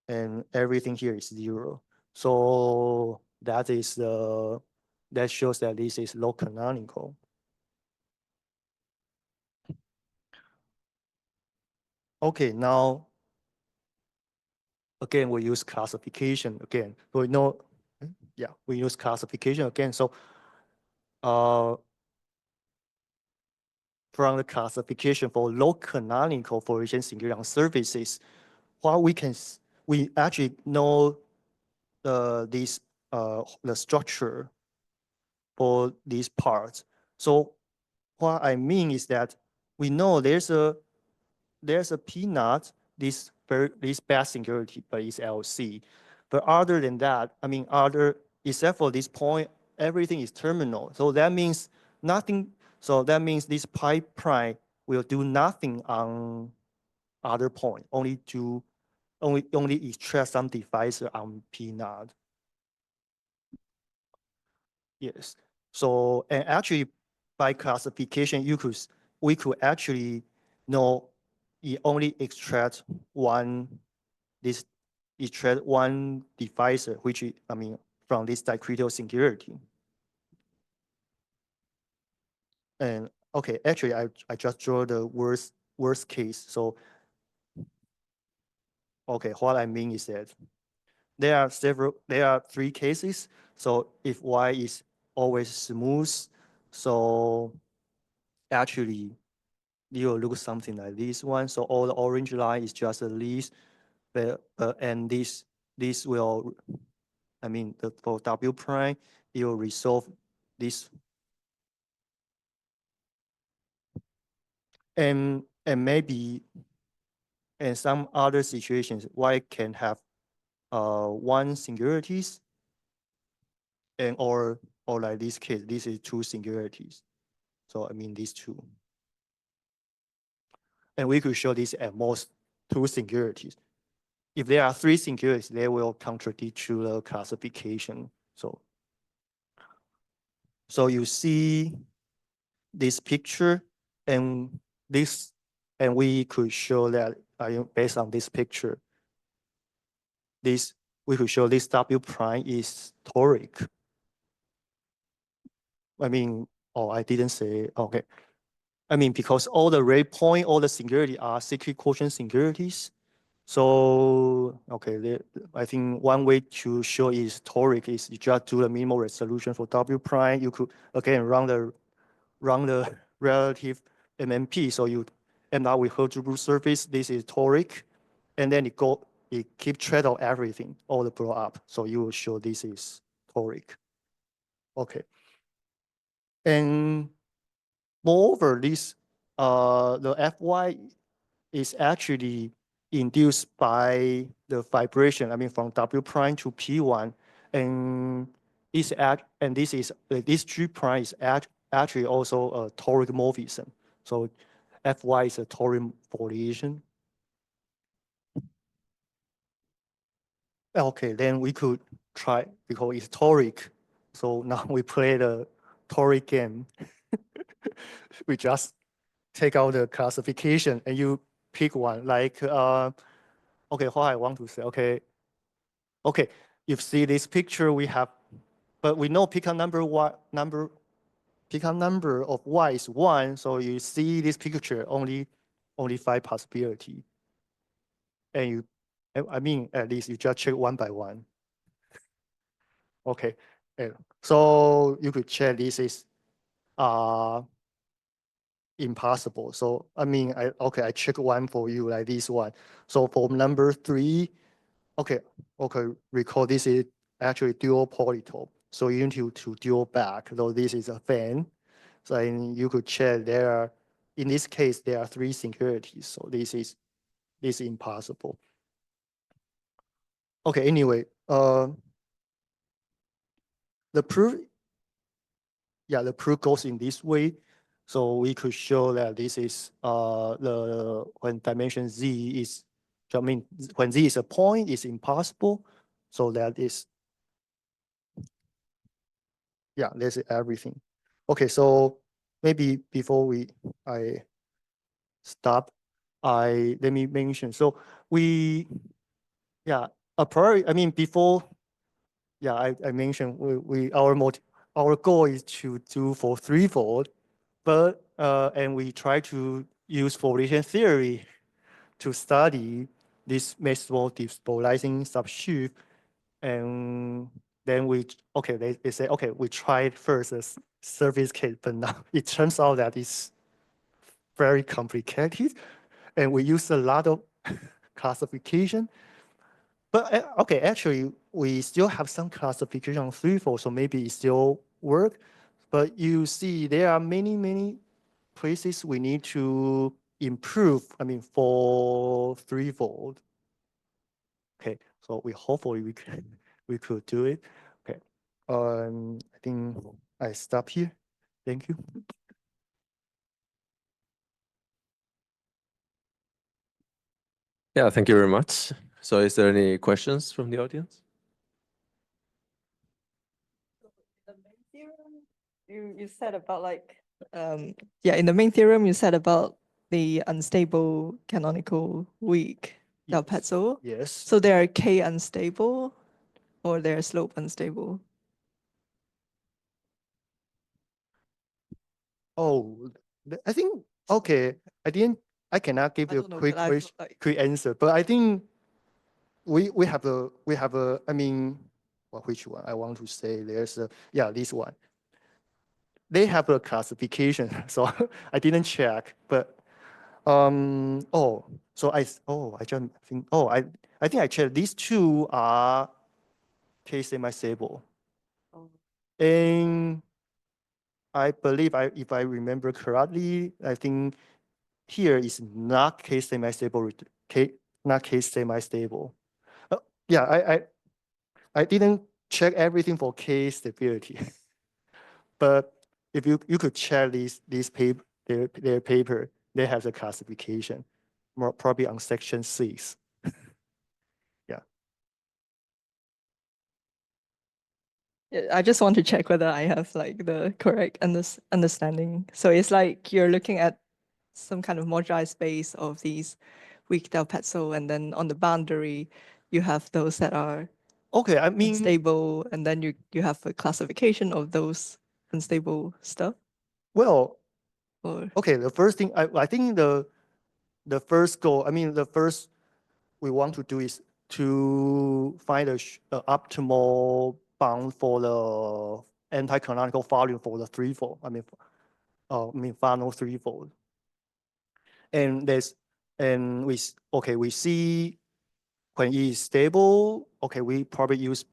and everything here is 0. So that is that shows that this is log canonical. Okay, now again we use classification again. We know, yeah, we use classification again. So from the classification for log canonical foliation singularity on surfaces, what we actually know the structure for these parts. So what I mean is that we know there's a P naught, this bad singularity, but it's LC. But other than that, except for this point, everything is terminal. So that means nothing. So that means this pi prime will do nothing on other point, only extract some divisor on P naught. Yes. So, and actually by classification, we could actually know it only extract one divisor, which is, from this dicritical singularity. And okay, actually I just draw the worst case. So okay, what I mean is that there are 3 cases. So if Y is always smooth, so actually you will look something like this one. So all the orange line is just a least, and this will, for W prime, it will resolve this. And maybe in some other situations, Y can have 1 singularities, and or like this case, this is 2 singularities. So these 2. And we could show this at most 2 singularities. If there are 3 singularities, they will contradict to the classification. So you see this picture, and we could show that based on this picture, we could show this W prime is toric. I didn't say, okay. Because all the ray point, all the singularity are secret quotient singularities. So, okay, I think one way to show is toric is you just do the minimal resolution for W prime. You could, again, run the relative MMP. So you end up with Hertzsprung surface. This is toric. And then it keep track of everything, all the blow up. So you will show this is toric. Okay. And moreover, this the Fy is actually induced by the vibration. From W prime to P1, and this G prime is actually also a toric morphism. So Fy is a toric foliation. Okay, then we could try, because it's toric. So now we play the toric game. We just take out the classification and you pick one, like okay, what I want to say, okay, you see this picture we have, but we know Pickup number of y is 1, so you see this picture only 5 possibility. And you, I mean, at least you just check one by one. Okay, so you could check this is impossible. So I mean, I check one for you like this one. So for number 3, okay, recall this is actually dual polytope. So you need to dual back, though this is a fan. So you could check there are, in this case, there are 3 singularities. So this is impossible. Okay, anyway, the proof goes in this way. So we could show that this is when dimension z is, I mean, when z is a point, is impossible. So that is, yeah, that's everything. Okay, so maybe before I stop, let me mention. So a priori, I mean, before, I mentioned our goal is to do for threefold, but and we try to use Fourier theory to study this Maxwell depolarizing subshift, and then they say, okay, we tried first a surface case, but now it turns out that it's very complicated, and we use a lot of classification. But okay, actually, we still have some classification on threefold, so maybe it still work. But you see, there are many places we need to improve. I mean, for threefold. Okay, so hopefully we could do it. Okay, I think I stop here. Thank you. Yeah, thank you very much. So is there any questions from the audience? The main theorem you said about like in the main theorem you said about the unstable canonical weak Del Pezzo. Yes. So they are K unstable or they're slope unstable? Oh, I think, okay, I cannot give I you a don't know, quick but I feel like quick answer, but I think we have a, I mean, well, which one I want to say, there's this one. They have a classification, so I didn't check, but I just think, I think I checked, these two are K semi-stable. Oh. And I believe if I remember correctly, I think here is not K semi-stable, not K semi-stable. I didn't check everything for K stability, but if you could check these paper, their paper, they have the classification, more probably on section 6. I just want to check whether I have like the correct understanding. So it's like you're looking at some kind of moduli space of these weak Del Pezzo, and then on the boundary, you have those that are Okay, I mean, unstable, and then you have a classification of those unstable stuff. well, Or okay, the first thing, I think the first goal, I mean, the first we want to do is to find a optimal bound for the anti-canonical volume for the threefold. I mean, final threefold. And we see when it is stable, okay, we probably use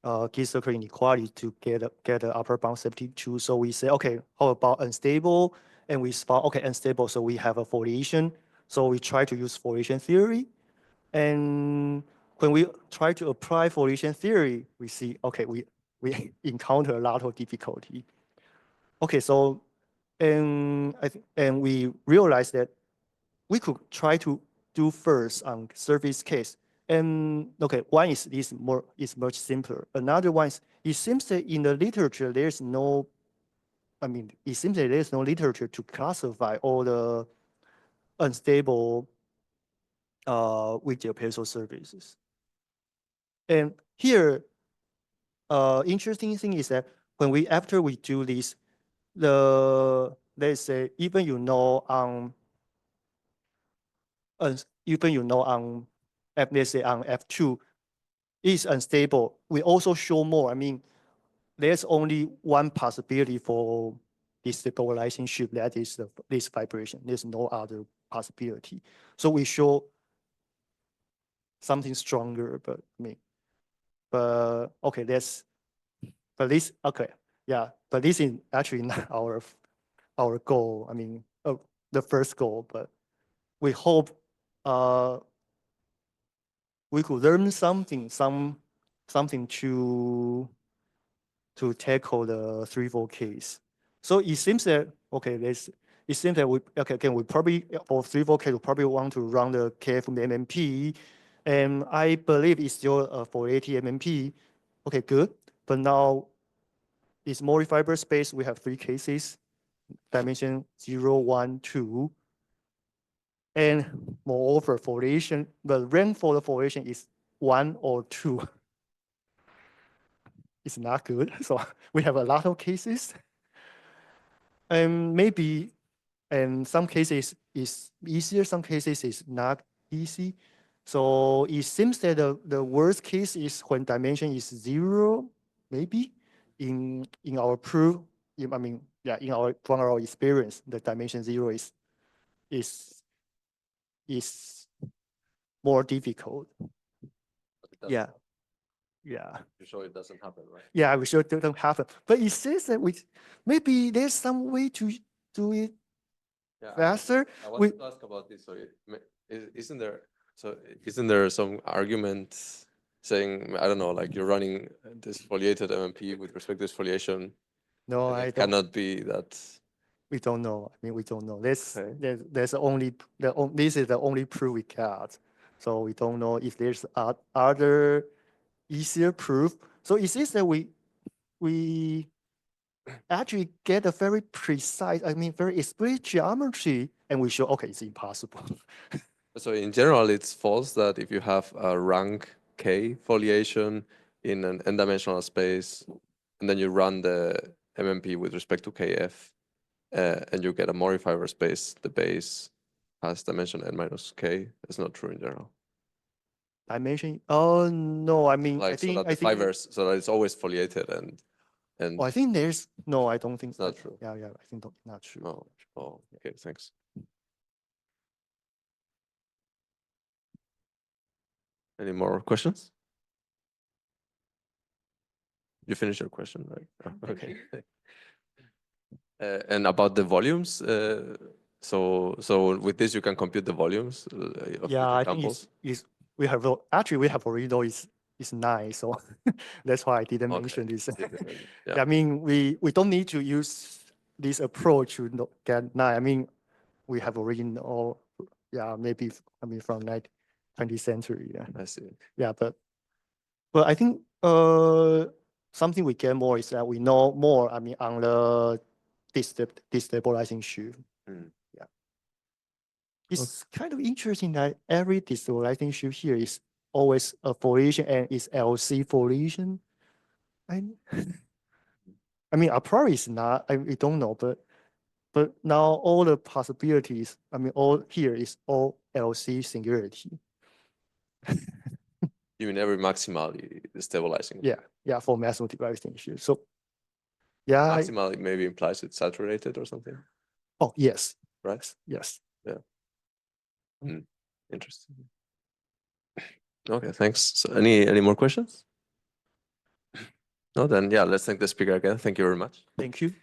Gies-Circle inequality to get the upper bound 72. So we say, okay, how about unstable? And we spot, okay, unstable. So we have a foliation. So we try to use foliation theory. And when we try to apply foliation theory, we see, okay, we encounter a lot of difficulty. Okay, so and we realize that we could try to do first on surface case. And okay, one is much simpler. Another one is, it seems that in the literature there's no, I mean, it seems that there's no literature to classify all the unstable weekday payload services. And here, interesting thing is that after we do this, let's say even on let's say on F2 is unstable, we also show more. I mean, there's only one possibility for destabilizing shift, that is this vibration. There's no other possibility. So we show something stronger, but okay, this is actually not our goal. I mean, the first goal, but we hope we could learn something to tackle the 3-4 case. So it seems that we probably for 3-4 case we probably want to run the KF MMP, and I believe it's still a 480 MMP. Okay, good. But now it's Mori fiber space. We have 3 cases, dimension 0, 1, 2. And moreover, foliation, the rank for the foliation is 1 or 2. It's not good. So we have a lot of cases. And maybe, and some cases is easier, some cases is not easy. So it seems that the worst case is when dimension is 0, maybe in our proof. I mean, yeah, from our experience, the dimension 0 is more difficult. Yeah. Yeah. You sure it doesn't happen, right? Yeah, we sure don't happen. But it says that maybe there's some way to do it faster. I wanted to ask about this. So isn't there some argument saying, I don't know, like you're running this foliated MMP with respect to this foliation? No, and I it don't. cannot be that. We don't know. I mean, we don't know. There's Okay. this is the only proof we got. So we don't know if there's other easier proof. So it says that we actually get a very precise, I mean, very explicit geometry, and we show, okay, it's impossible. So in general, it's false that if you have a rank K foliation in an n-dimensional space, and then you run the MMP with respect to KF, and you get a Mori fiber space, the base has dimension n minus K. That's not true in general. Dimension? Oh no, I mean, Like so that the fibers, so that it's always foliated and. Oh, I think there's no. I don't think it's not true. Yeah, I think not true. Oh, okay, thanks. Any more questions? You finished your question, right? Oh, okay. And about the volumes, so with this you can compute the volumes of Yeah, I think examples. we have already know it's 9, so that's why I didn't mention this. Yeah. I mean, we don't need to use this approach to get 9. I mean, we have already know. Yeah, maybe I mean from 20th century. Yeah, I see. yeah, but I think something we get more is that we know more. I mean, on the destabilizing shift. Yeah, it's kind of interesting that every destabilizing shift here is always a foliation and it's LC foliation. I mean, a priori is not. We don't know, but now all the possibilities. I mean, all here is all LC singularity. You mean every maximally destabilizing? Yeah, for maximal destabilizing shift. So, yeah. Maximally maybe implies it's saturated or something. Oh yes. Right. Yes. Yeah. Interesting. Okay, thanks. So any more questions? No, then yeah, let's thank the speaker again. Thank you very much. Thank you.